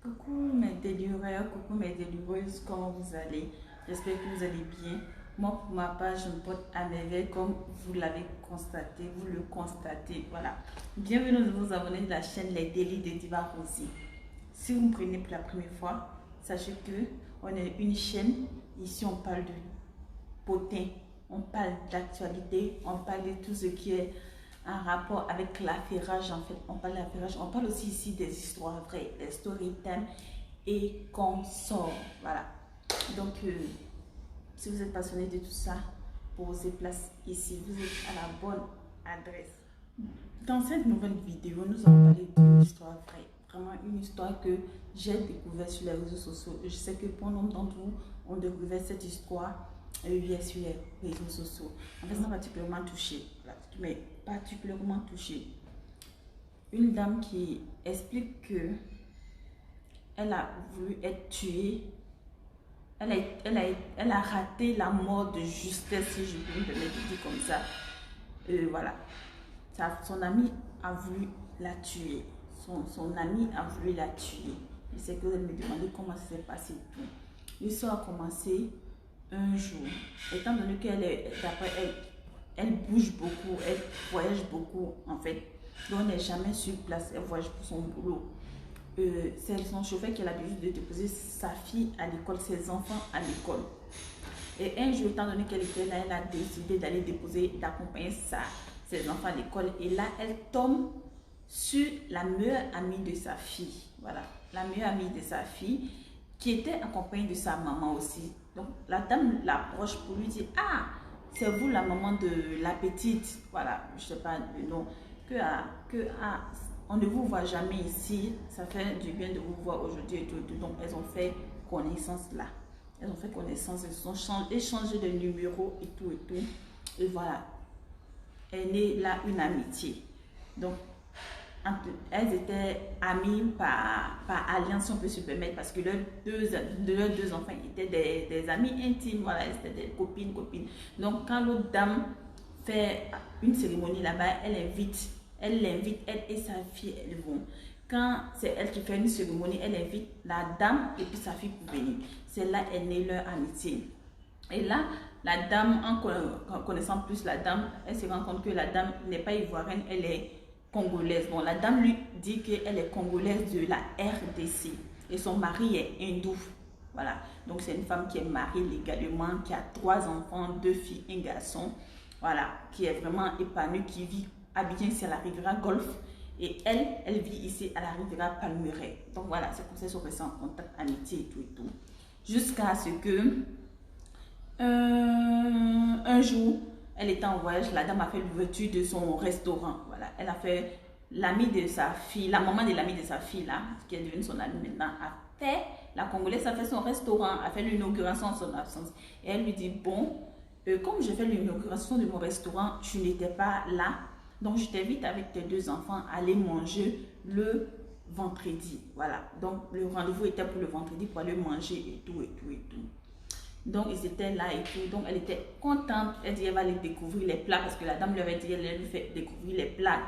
Coucou mes délireurs, coucou mes délireuses, comment vous allez? J'espère que vous allez bien. Moi, pour ma part, je me porte à merveille comme vous l'avez constaté, vous le constatez. Voilà. Bienvenue aux nouveaux abonnés de la chaîne Les Délits de Diva Rosy. Si vous me prenez pour la première fois, sachez que on est une chaîne. Ici, on parle de potin, on parle d'actualité, on parle de tout ce qui est un rapport avec l'affairage. En fait, on parle d'affairage, on parle aussi ici des histoires vraies, des story time et consorts. Voilà. Donc, si vous êtes passionné de tout ça, posez place ici. Vous êtes à la bonne adresse. Dans cette nouvelle vidéo, nous allons parler d'une histoire vraie. Vraiment une histoire que j'ai découverte sur les réseaux sociaux. Je sais que pour nombre d'entre vous, on découvert cette histoire sur les réseaux sociaux. En fait, ça m'a particulièrement touchée. Mais particulièrement touchée. Une dame qui explique que elle a voulu être tuée. Elle a raté la mort de justesse, si je peux me permettre de dire comme ça. Voilà. Son ami a voulu la tuer. Son ami a voulu la tuer. Je sais que vous allez me demander comment ça s'est passé tout. L'histoire a commencé un jour. Étant donné qu'elle est, d'après elle bouge beaucoup, elle voyage beaucoup en fait. Donc elle n'est jamais sur place, elle voyage pour son boulot. C'est son chauffeur qui a l'habitude de déposer sa fille à l'école, ses enfants à l'école. Et un jour, étant donné qu'elle était là, elle a décidé d'aller déposer, d'accompagner ses enfants à l'école. Et là, elle tombe sur la meilleure amie de sa fille. Voilà, la meilleure amie de sa fille qui était accompagnée de sa maman aussi. Donc la dame l'approche pour lui dire: ah, c'est vous la maman de la petite. Voilà, je ne sais pas le nom. On ne vous voit jamais ici. Ça fait du bien de vous voir aujourd'hui et tout. Donc elles ont fait connaissance là. Elles ont fait connaissance, elles ont échangé de numéros et tout et tout. Et voilà, est née là une amitié. Donc elles étaient amies par alliance, si on peut se permettre, parce que leurs deux enfants étaient des amis intimes. Voilà, c'était des copines. Donc quand l'autre dame fait une cérémonie là-bas, elle l'invite, elle et sa fille, elles vont. Quand c'est elle qui fait une cérémonie, elle invite la dame et puis sa fille pour venir. C'est là est née leur amitié. Et là, la dame, en connaissant plus la dame, elle se rend compte que la dame n'est pas ivoirienne, elle est congolaise. Bon, la dame lui dit qu'elle est congolaise de la RDC et son mari est hindou. Voilà, donc c'est une femme qui est mariée légalement, qui a 3 enfants, 2 filles, un garçon. Voilà, qui est vraiment épanouie, qui vit à bien ici à la Riviera Golfe. Et elle vit ici à la Riviera Palmeraie. Donc voilà, c'est comme ça qu'ils sont restés en contact, amitié et tout et tout. Jusqu'à ce que un jour, elle était en voyage, la dame a fait l'ouverture de son restaurant. Voilà, elle a fait l'amie de sa fille, la maman de l'amie de sa fille là, qui est devenue son amie maintenant, la Congolaise a fait son restaurant, a fait l'inauguration en son absence. Et elle lui dit: bon, comme je fais l'inauguration de mon restaurant, tu n'étais pas là, donc je t'invite avec tes 2 enfants à aller manger le vendredi. Voilà, donc le rendez-vous était pour le vendredi pour aller manger et tout. Donc ils étaient là et tout, donc elle était contente. Elle dit qu'elle va aller découvrir les plats, parce que la dame lui avait dit qu'elle allait lui faire découvrir les plats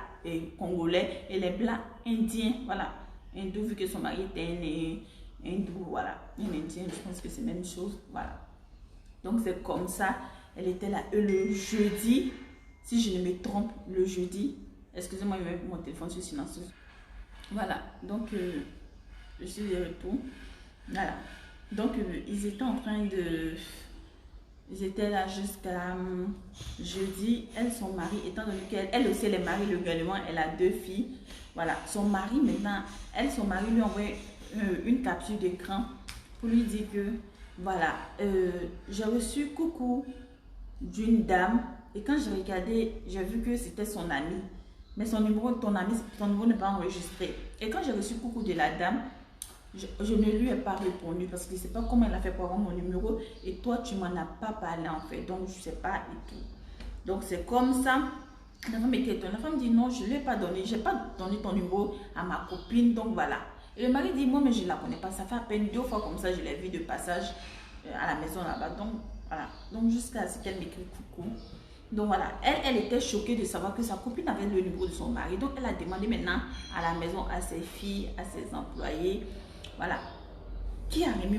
congolais et les plats indiens. Voilà, hindou, vu que son mari était un hindou, voilà, un indien, je pense que c'est la même chose. Voilà, donc c'est comme ça, elle était là. Et le jeudi, si je ne me trompe, le jeudi, excusez-moi, il m'a mis mon téléphone sur silencieux. Voilà, donc je suis de retour. Voilà, donc ils étaient en train de... Ils étaient là jusqu'à jeudi. Elle, son mari, étant donné qu'elle aussi elle est mariée légalement, elle a 2 filles. Voilà, son mari maintenant, son mari lui a envoyé une capture d'écran pour lui dire que voilà, j'ai reçu coucou d'une dame. Et quand j'ai regardé, j'ai vu que c'était son ami. Mais ton numéro n'est pas enregistré. Et quand j'ai reçu coucou de la dame, je ne lui ai pas répondu parce que je ne sais pas comment elle a fait pour avoir mon numéro. Et toi, tu m'en as pas parlé en fait. Donc, je ne sais pas et tout. Donc, c'est comme ça. La femme était étonnée. La femme dit: non, je ne lui ai pas donné. Je n'ai pas donné ton numéro à ma copine. Donc, voilà. Et le mari dit: moi, mais je ne la connais pas. Ça fait à peine 2 fois comme ça, je l'ai vue de passage à la maison là-bas. Donc, voilà. Donc, jusqu'à ce qu'elle m'écrit coucou. Donc voilà, elle était choquée de savoir que sa copine avait le numéro de son mari. Donc elle a demandé maintenant à la maison, à ses filles, à ses employés, Voilà. Qui a remis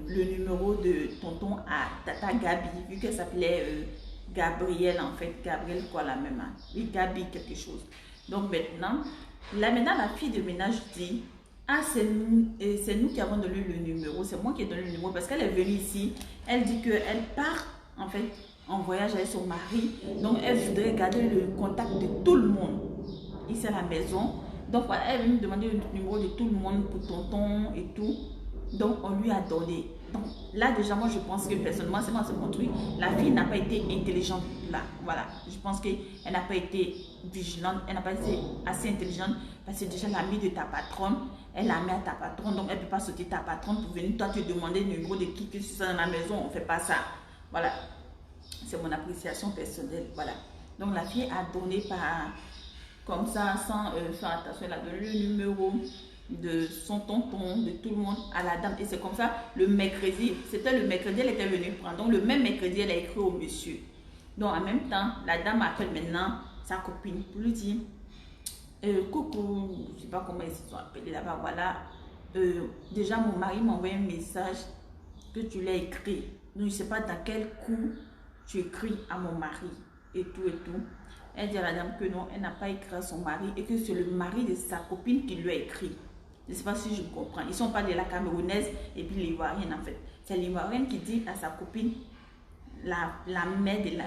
le numéro de tonton à tata Gabi, vu qu'elle s'appelait Gabrielle en fait, Gabrielle quoi la même, hein. Oui, Gabi quelque chose. Donc maintenant, la fille de ménage dit, ah c'est nous qui avons donné le numéro, c'est moi qui ai donné le numéro parce qu'elle est venue ici, elle dit qu'elle part en fait en voyage avec son mari, donc elle voudrait garder le contact de tout le monde ici à la maison. Donc voilà, elle est venue me demander le numéro de tout le monde pour tonton et tout. Donc on lui a donné. Donc là déjà moi je pense que personnellement c'est mon truc. La fille n'a pas été intelligente là. Voilà. Je pense qu'elle n'a pas été vigilante. Elle n'a pas été assez intelligente. Parce que déjà l'amie de ta patronne, elle l'a mis à ta patronne. Donc elle ne peut pas sauter ta patronne pour venir toi te demander le numéro de qui que tu sois dans la maison. On ne fait pas ça. Voilà. C'est mon appréciation personnelle. Voilà. Donc la fille a donné par comme ça sans faire attention. Elle a donné le numéro de son tonton, de tout le monde à la dame. Et c'est comme ça, le mercredi, c'était le mercredi, elle était venue prendre. Donc le même mercredi, elle a écrit au monsieur. Donc en même temps, la dame appelle maintenant sa copine pour lui dire, coucou, je ne sais pas comment ils se sont appelés là-bas, voilà. Déjà, mon mari m'a envoyé un message que tu l'as écrit. Donc je ne sais pas dans quel coup tu écris à mon mari et tout et tout. Elle dit à la dame que non, elle n'a pas écrit à son mari et que c'est le mari de sa copine qui lui a écrit. Je ne sais pas si je comprends. Ils sont pas de la Camerounaise et puis l'Ivoirienne en fait. C'est l'Ivoirienne qui dit à sa copine, la mère de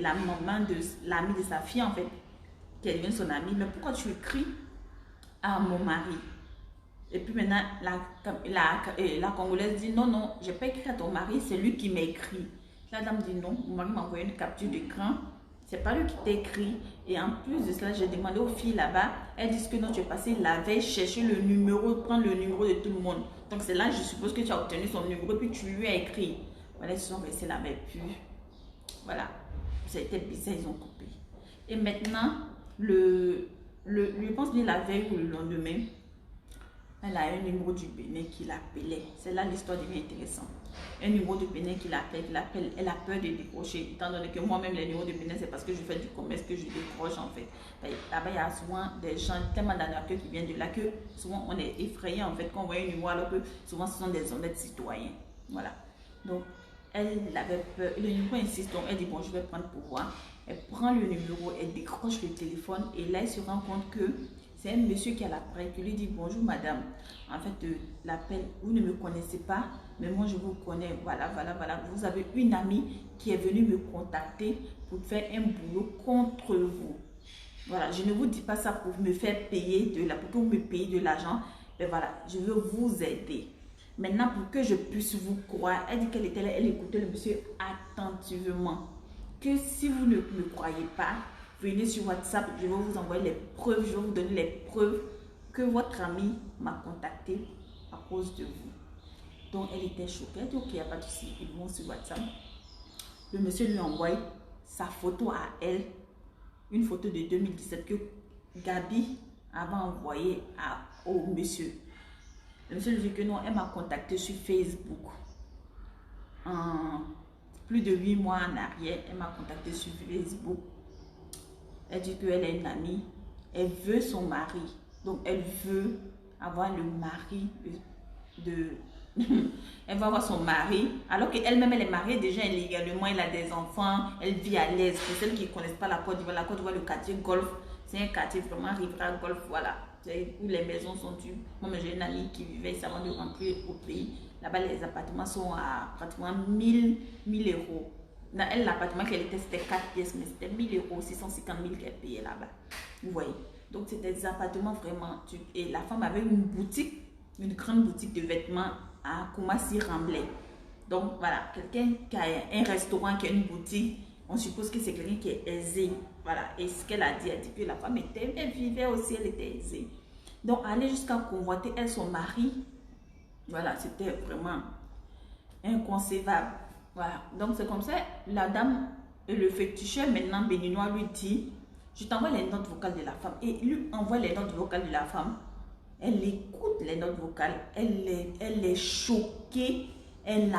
la maman de l'amie de sa fille en fait, qu'elle devient son amie, mais pourquoi tu écris à mon mari? Et puis maintenant, la Congolaise dit non, non, je n'ai pas écrit à ton mari, c'est lui qui m'a écrit. La dame dit non, mon mari m'a envoyé une capture d'écran. C'est pas lui qui t'a écrit. Et en plus de cela, j'ai demandé aux filles là-bas. Elles disent que non, tu es passé la veille chercher le numéro, prendre le numéro de tout le monde. Donc c'est là, je suppose que tu as obtenu son numéro et puis tu lui as écrit. Voilà, ils se sont restés là, mais puis voilà. Ça a été bizarre, ils ont coupé. Et maintenant, je pense que la veille ou le lendemain, elle a un numéro du Bénin qui l'appelait. C'est là l'histoire devient intéressante. Un numéro de Bénin qui l'appelle, elle a peur de décrocher. Étant donné que moi-même, les numéros de Bénin, c'est parce que je fais du commerce que je décroche en fait. Là-bas, il y a souvent des gens tellement d'arnaqueurs qui viennent de là que souvent on est effrayé en fait quand on voit un numéro alors que souvent ce sont des honnêtes citoyens. Voilà. Donc, elle avait peur. Le numéro insiste, donc elle dit bon, je vais prendre pour voir. Elle prend le numéro, elle décroche le téléphone et là, elle se rend compte que c'est un monsieur qui a l'appareil qui lui dit bonjour madame. En fait, l'appel, vous ne me connaissez pas, mais moi je vous connais. Voilà. Vous avez une amie qui est venue me contacter pour faire un boulot contre vous. Voilà, je ne vous dis pas ça pour me faire payer pour que vous me payiez de l'argent. Mais voilà, je veux vous aider. Maintenant, pour que je puisse vous croire, elle dit qu'elle était là, elle écoutait le monsieur attentivement. Que si vous ne me croyez pas, venez sur WhatsApp, je vais vous envoyer les preuves, je vais vous donner les preuves que votre ami m'a contacté à cause de vous. Donc elle était choquée, elle dit ok, il n'y a pas de souci, ils vont sur WhatsApp. Le monsieur lui envoie sa photo à elle, une photo de 2017 que Gabi avait envoyée au monsieur. Le monsieur lui dit que non, elle m'a contacté sur Facebook. En plus de 8 mois en arrière, elle m'a contacté sur Facebook. Elle dit qu'elle est une amie. Elle veut son mari. Donc, elle veut avoir le mari de... Elle va avoir son mari. Alors qu'elle-même, elle est mariée déjà illégalement. Elle a des enfants. Elle vit à l'aise. Pour celles qui ne connaissent pas la Côte d'Ivoire, le quartier Golf, c'est un quartier vraiment Rivera Golf. Voilà. Où les maisons sont dures. Moi, j'ai une amie qui vivait ici avant de rentrer au pays. Là-bas, les appartements sont à pratiquement 1000 euros. Elle, l'appartement qu'elle était, c'était 4 pièces, mais c'était 1000 euros, 650 000 qu'elle payait là-bas. Vous voyez. Donc, c'était des appartements vraiment. Et la femme avait une boutique, une grande boutique de vêtements à Koumassi Ramblay. Donc, voilà. Quelqu'un qui a un restaurant, qui a une boutique, on suppose que c'est quelqu'un qui est aisé. Voilà. Et ce qu'elle a dit que la femme elle vivait aussi, elle était aisée. Donc, aller jusqu'à convoiter, elle, son mari, voilà, c'était vraiment inconcevable. Voilà, donc c'est comme ça, la dame, le féticheur maintenant béninois lui dit, je t'envoie les notes vocales de la femme. Et il lui envoie les notes vocales de la femme. Elle écoute les notes vocales, elle est choquée, elle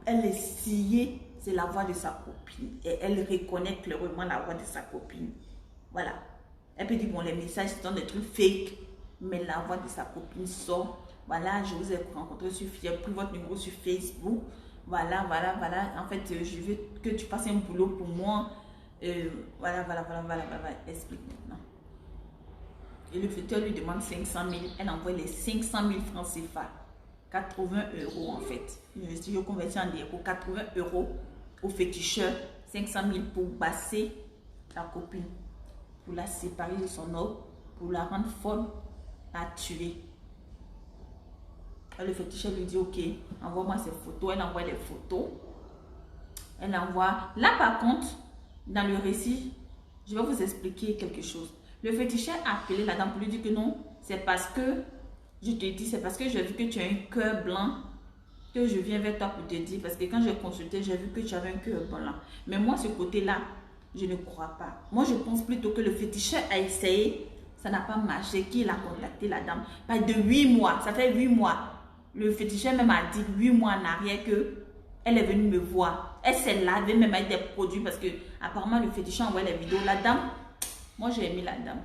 est sciée, c'est la voix de sa copine. Et elle reconnaît clairement la voix de sa copine. Voilà. Elle peut dire, bon, les messages sont des trucs fake, mais la voix de sa copine sort Voilà, je vous ai rencontré j'ai pris votre numéro sur Facebook. Voilà. En fait, je veux que tu fasses un boulot pour moi. Voilà. Explique maintenant. Et le féticheur lui demande 500 000. Elle envoie les 500 000 francs CFA. 80 € en fait. Je convertis en euros. 80 € au féticheur. 500 000 pour basser la copine. Pour la séparer de son homme. Pour la rendre folle. La tuer. Le féticheur lui dit ok, envoie-moi ces photos. Elle envoie les photos. Elle envoie. Là par contre, dans le récit, je vais vous expliquer quelque chose. Le féticheur a appelé la dame pour lui dire que non, c'est parce que, je te dis, c'est parce que j'ai vu que tu as un cœur blanc que je viens vers toi pour te dire. Parce que quand j'ai consulté, j'ai vu que tu avais un cœur blanc. Mais moi, ce côté-là, je ne crois pas. Moi, je pense plutôt que le féticheur a essayé, ça n'a pas marché, qu'il a contacté la dame. Pas de 8 mois, ça fait 8 mois. Le féticheur même a dit 8 mois en arrière que elle est venue me voir. Elle s'est lavée même avec des produits parce que apparemment le féticheur envoie les vidéos. La dame, moi j'ai aimé la dame.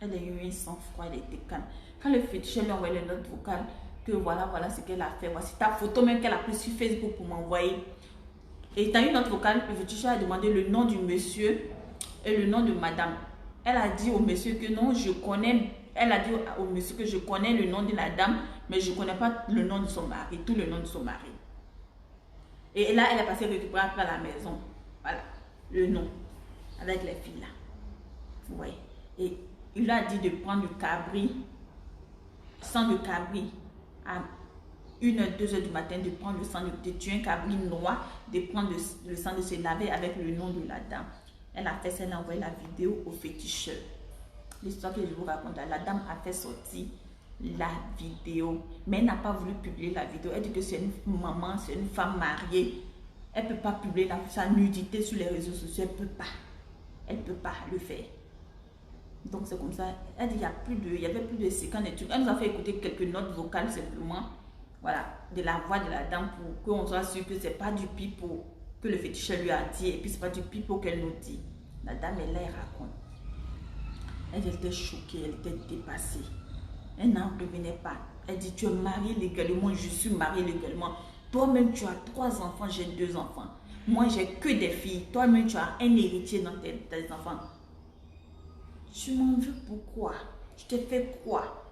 Elle a eu un sang-froid, elle était calme. Quand le féticheur lui a envoyé les notes vocales, que voilà ce qu'elle a fait. Voici ta photo même qu'elle a prise sur Facebook pour m'envoyer. Et dans une note vocale, le féticheur a demandé le nom du monsieur et le nom de madame. Elle a dit au monsieur que non, je connais. Elle a dit au monsieur que je connais le nom de la dame, mais je ne connais pas le nom de son mari, tout le nom de son mari. Et là, elle est passée récupérer après à la maison. Voilà, le nom, avec les filles là. Vous voyez. Et il lui a dit de prendre du cabri, sang de cabri, à 1h, 2h du matin, de prendre le sang, de tuer un cabri noir, de prendre le sang, de se laver avec le nom de la dame. Elle a fait ça, elle a envoyé la vidéo au féticheur. L'histoire que je vous raconte, la dame a fait sortir la vidéo, mais elle n'a pas voulu publier la vidéo. Elle dit que c'est une maman, c'est une femme mariée. Elle ne peut pas publier sa nudité sur les réseaux sociaux. Elle ne peut pas. Elle ne peut pas le faire. Donc c'est comme ça. Elle dit il y avait plus de séquences de trucs. Elle nous a fait écouter quelques notes vocales simplement. Voilà, de la voix de la dame pour qu'on soit sûr que c'est pas du pipeau que le féticheur lui a dit. Et puis c'est pas du pipeau qu'elle nous dit. La dame est là, elle raconte. Elle était choquée, elle était dépassée. Elle n'en revenait pas. Elle dit, tu es mariée légalement, je suis mariée légalement. Toi-même, tu as 3 enfants, j'ai 2 enfants. Moi, j'ai que des filles. Toi-même, tu as un héritier dans tes enfants. Tu m'en veux pourquoi? Je t'ai fait quoi?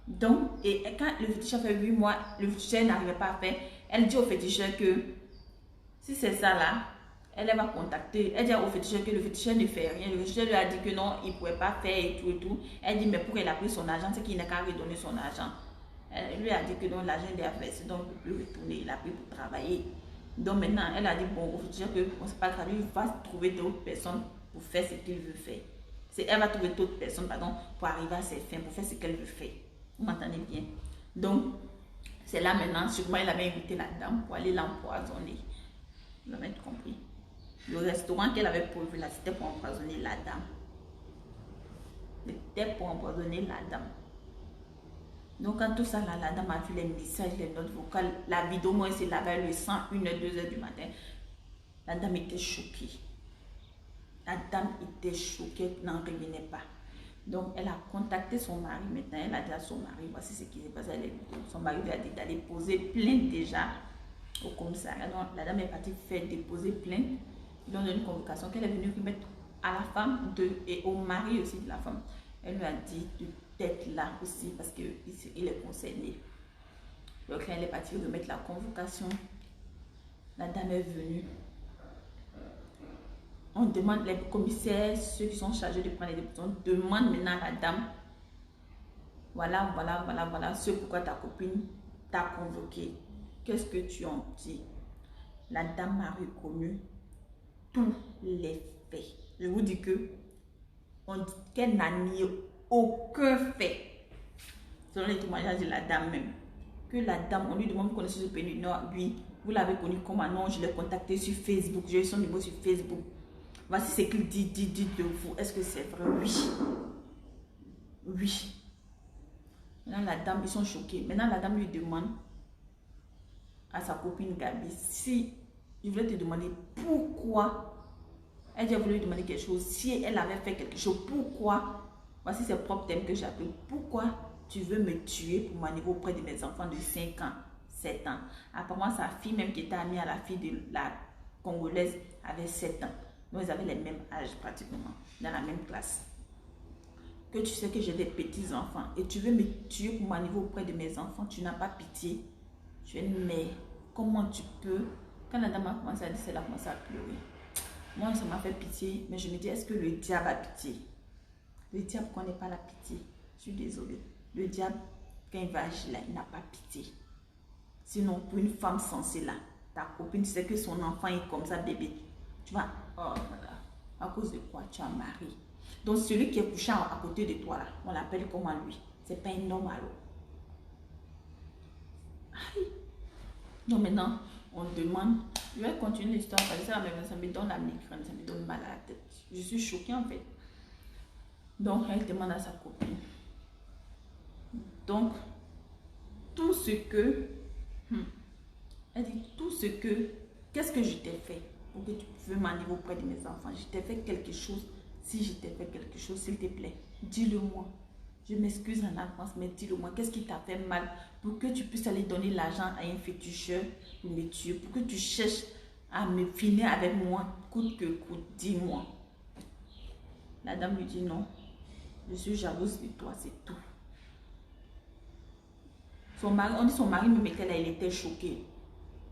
Donc, et quand le féticheur fait 8 mois, le féticheur n'arrivait pas à faire, elle dit au féticheur que si c'est ça là, elle va contacter, elle dit au féticheur que le féticheur ne fait rien. Le féticheur lui a dit que non, il ne pouvait pas faire et tout et tout. Elle dit, mais pourquoi il a pris son argent, c'est qu'il n'a qu'à redonner son argent. Elle lui a dit que non, l'argent est versé, donc il ne peut plus retourner, il a pris pour travailler. Donc maintenant, elle a dit, bon, au féticheur que bon, c'est pas grave, il va trouver d'autres personnes pour faire ce qu'il veut faire. Elle va trouver d'autres personnes, pardon, pour arriver à ses fins, pour faire ce qu'elle veut faire. Vous m'entendez bien? Donc, c'est là maintenant, sûrement, elle avait invité la dame pour aller l'empoisonner. Vous avez compris? Le restaurant qu'elle avait prévu là, c'était pour empoisonner la dame. C'était pour empoisonner la dame. Donc, quand tout ça, là, la dame a vu les messages, les notes vocales, la vidéo, moi, elle s'est lavé le sang, 1h, 2h du matin. La dame était choquée. La dame était choquée, n'en revenait pas. Donc, elle a contacté son mari. Maintenant, elle a dit à son mari, voici ce qui s'est passé. Son mari lui a dit d'aller poser plainte déjà au commissariat. Donc, la dame est partie faire déposer plainte. Ils ont donné une convocation qu'elle est venue remettre à la femme et au mari aussi de la femme. Elle lui a dit d'être là aussi parce qu'il est concerné. Donc, elle est partie remettre la convocation. La dame est venue. On demande, les commissaires, ceux qui sont chargés de prendre les dépositions, demandent maintenant à la dame, voilà, ce pourquoi ta copine t'a convoqué. Qu'est-ce que tu en dis? La dame a reconnu tous les faits. Je vous dis que qu'elle n'a nié aucun fait. Selon les témoignages de la dame même. Que la dame, on lui demande, vous connaissez ce pays? Non, lui, vous l'avez connu comment? Non, je l'ai contacté sur Facebook. J'ai eu son numéro sur Facebook. Voici ce qu'il dit de vous. Est-ce que c'est vrai? Oui. Oui. Maintenant, la dame, ils sont choqués. Maintenant, la dame lui demande à sa copine Gabi si je voulais te demander pourquoi. Elle dit, elle voulait lui demander quelque chose. Si elle avait fait quelque chose, pourquoi? Voici ses propres thèmes que j'ai appelés. Pourquoi tu veux me tuer pour mon niveau auprès de mes enfants de 5 ans, 7 ans. Apparemment, sa fille même qui était amie à la fille de la Congolaise avait 7 ans. Donc, ils avaient les mêmes âges pratiquement, dans la même classe. Que tu sais que j'ai des petits-enfants et tu veux me tuer pour mon niveau auprès de mes enfants, tu n'as pas pitié. Je dis, mais comment tu peux? Quand la dame a commencé à dire, elle a commencé à pleurer. Moi, ça m'a fait pitié, mais je me dis, est-ce que le diable a pitié? Le diable ne connaît pas la pitié. Je suis désolée. Le diable, quand il va agir là, il n'a pas pitié. Sinon, pour une femme sensée là, ta copine, tu sais que son enfant est comme ça, bébé. Tu vas, oh voilà. À cause de quoi tu as marié? Donc, celui qui est couché à côté de toi là, on l'appelle comment lui? C'est pas un homme alors. Aïe. Donc maintenant, on demande, je vais continuer l'histoire parce que ça me donne la migraine, ça me donne mal à la tête. Je suis choquée en fait. Donc, elle demande à sa copine. Donc, tout ce que, elle dit, tout ce que, qu'est-ce que je t'ai fait pour que tu veux m'enlever auprès de mes enfants? Je t'ai fait quelque chose. Si je t'ai fait quelque chose, s'il te plaît, dis-le-moi. Je m'excuse en avance, mais dis-le-moi. Qu'est-ce qui t'a fait mal pour que tu puisses aller donner l'argent à un féticheur pour me tuer, pour que tu cherches à me finir avec moi, coûte que coûte, dis-moi. La dame lui dit non. Je suis jalouse de toi, c'est tout. Son mari, on dit son mari me mettait là, il était choqué.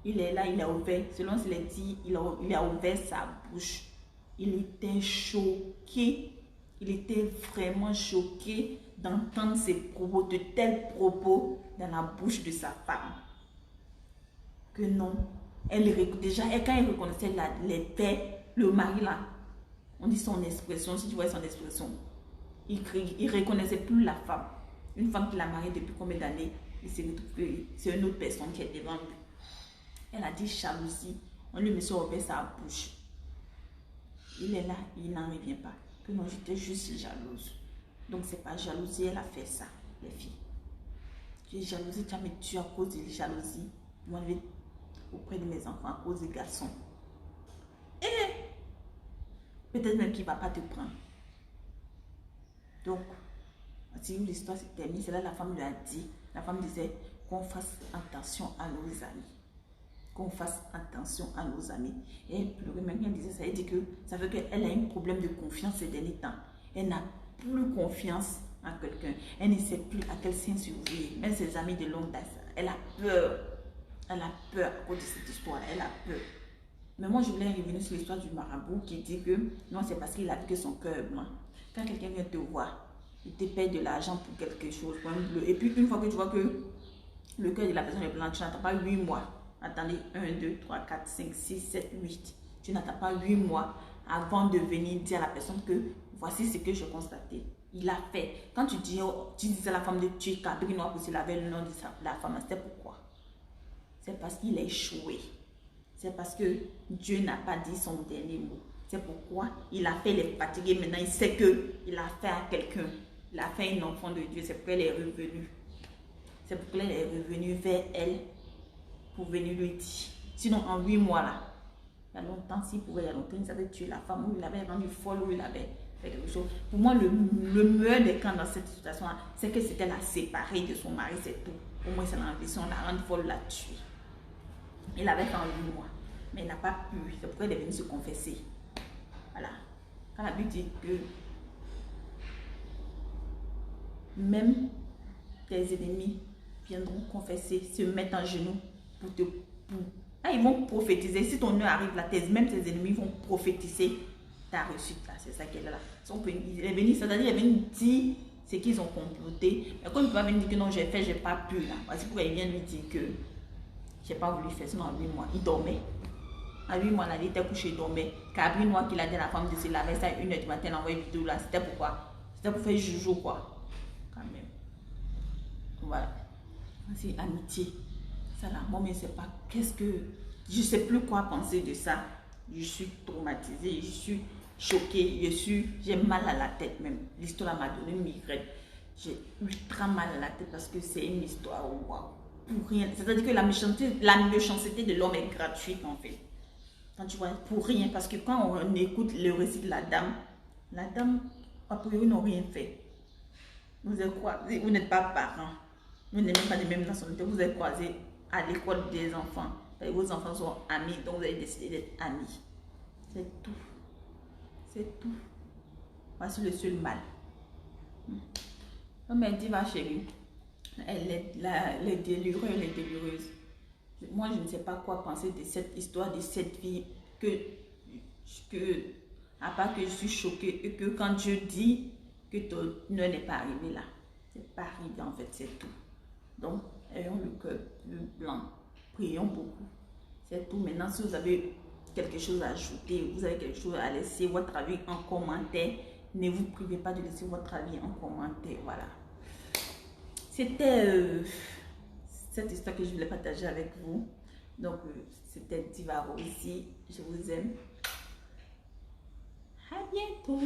Il est là, il a ouvert, selon ce qu'il a dit, il a ouvert sa bouche. Il était choqué. Il était vraiment choqué d'entendre ces propos, de tels propos dans la bouche de sa femme. Que non. Déjà, quand elle reconnaissait les faits, le mari là, on dit son expression, si tu vois son expression, il ne reconnaissait plus la femme. Une femme qu'il a mariée depuis combien d'années, il s'est retrouvé que c'est une autre personne qui est devant lui. Elle a dit jalousie. On lui met sur sa bouche. Il est là, il n'en revient pas. Que non, j'étais juste jalouse. Donc c'est pas jalousie, elle a fait ça, les filles. J'ai jalousie, tu as me tué à cause de jalousie. Moi, auprès de mes enfants, à cause des garçons. Et peut-être même qu'il ne va pas te prendre. Donc, si l'histoire s'est terminée, c'est là la femme lui a dit, la femme disait qu'on fasse attention à nos amis. Qu'on fasse attention à nos amis. Et elle pleurait, même quand elle disait ça, elle dit que ça fait qu'elle a un problème de confiance ces derniers temps. Elle n'a plus confiance en quelqu'un. Elle ne sait plus à quel sein s'ouvrir. Même ses amis de longue date, elle a peur. Elle a peur à cause de cette histoire. Elle a peur. Mais moi, je voulais revenir sur l'histoire du marabout qui dit que non, c'est parce qu'il a vu que son cœur est blanc. Quand quelqu'un vient te voir, il te paye de l'argent pour quelque chose, pour un bleu. Et puis, une fois que tu vois que le cœur de la personne est blanc, tu n'attends pas 8 mois. Attendez, 1, 2, 3, 4, 5, 6, 7, 8. Tu n'attends pas 8 mois avant de venir dire à la personne que voici ce que j'ai constaté. Il a fait. Quand tu disais à la femme de tuer Cabri Noir pour se laver le nom de la femme, c'est pourquoi? C'est parce qu'il a échoué. C'est parce que Dieu n'a pas dit son dernier mot. C'est pourquoi il a fait les fatiguer. Maintenant, il sait qu'il a fait à quelqu'un. Il a fait un enfant de Dieu. C'est pourquoi elle est revenue. C'est pourquoi elle est revenue vers elle pour venir lui dire. Sinon, en 8 mois là, il y a longtemps, s'il pouvait, il y a longtemps, il savait tuer la femme, ou il avait rendu folle, ou il avait fait quelque chose. Pour moi, le meilleur des cas dans cette situation-là, c'est que c'était la séparée de son mari, c'est tout. Au moins, c'est l'ambition, la rendre folle, la tuer. Il avait fait en 8 mois, mais il n'a pas pu. C'est pourquoi il est venu se confesser. Voilà. Quand la Bible dit que même tes ennemis viendront confesser, se mettre en genoux pour te... ils vont prophétiser. Si ton heure arrive là, même tes ennemis vont prophétiser ta réussite là. C'est ça qu'elle est là. Il est venu, c'est-à-dire il est venu dire ce qu'ils ont comploté. Mais comme il va venir dire que non, j'ai fait, j'ai pas pu là. Parce pourquoi il vient lui dire que j'ai pas voulu faire, sinon en 8 mois, il dormait. À 8 mois, là, il était couché, il dormait. Cabri Noir qu'il a dit à la femme de se laver ça à 1h du matin, il a envoyé une vidéo là. C'était pourquoi? C'était pour faire joujou quoi. Quand même. Voilà. C'est amitié. Ça là, moi, mais c'est pas. Qu'est-ce que. Je sais plus quoi penser de ça. Je suis traumatisée, je suis choquée, j'ai mal à la tête même. L'histoire m'a donné une migraine. J'ai ultra mal à la tête parce que c'est une histoire waouh. Pour rien. C'est-à-dire que la méchanceté de l'homme est gratuite en fait. Quand tu vois, pour rien. Parce que quand on écoute le récit de la dame, a priori, n'a rien fait. vous êtes croisés, vous n'êtes pas parents, vous n'êtes même pas des mêmes nationalités, vous êtes croisés à l'école des enfants. Et vos enfants sont amis, donc vous avez décidé d'être amis. C'est tout. C'est tout. Voici le seul mal. Mais dis ma chérie, elle est là, les délireux, les délireuses. Moi, je ne sais pas quoi penser de cette histoire, de cette vie, à part que je suis choquée et que quand Dieu dit que ton heure n'est pas arrivé là, c'est pas arrivé en fait, c'est tout. Donc, ayons le cœur plus blanc, prions beaucoup, c'est tout. Maintenant, si vous avez quelque chose à ajouter, vous avez quelque chose à laisser votre avis en commentaire, ne vous privez pas de laisser votre avis en commentaire, voilà. C'était cette histoire que je voulais partager avec vous. Donc, c'était Divaro ici. Je vous aime. À bientôt.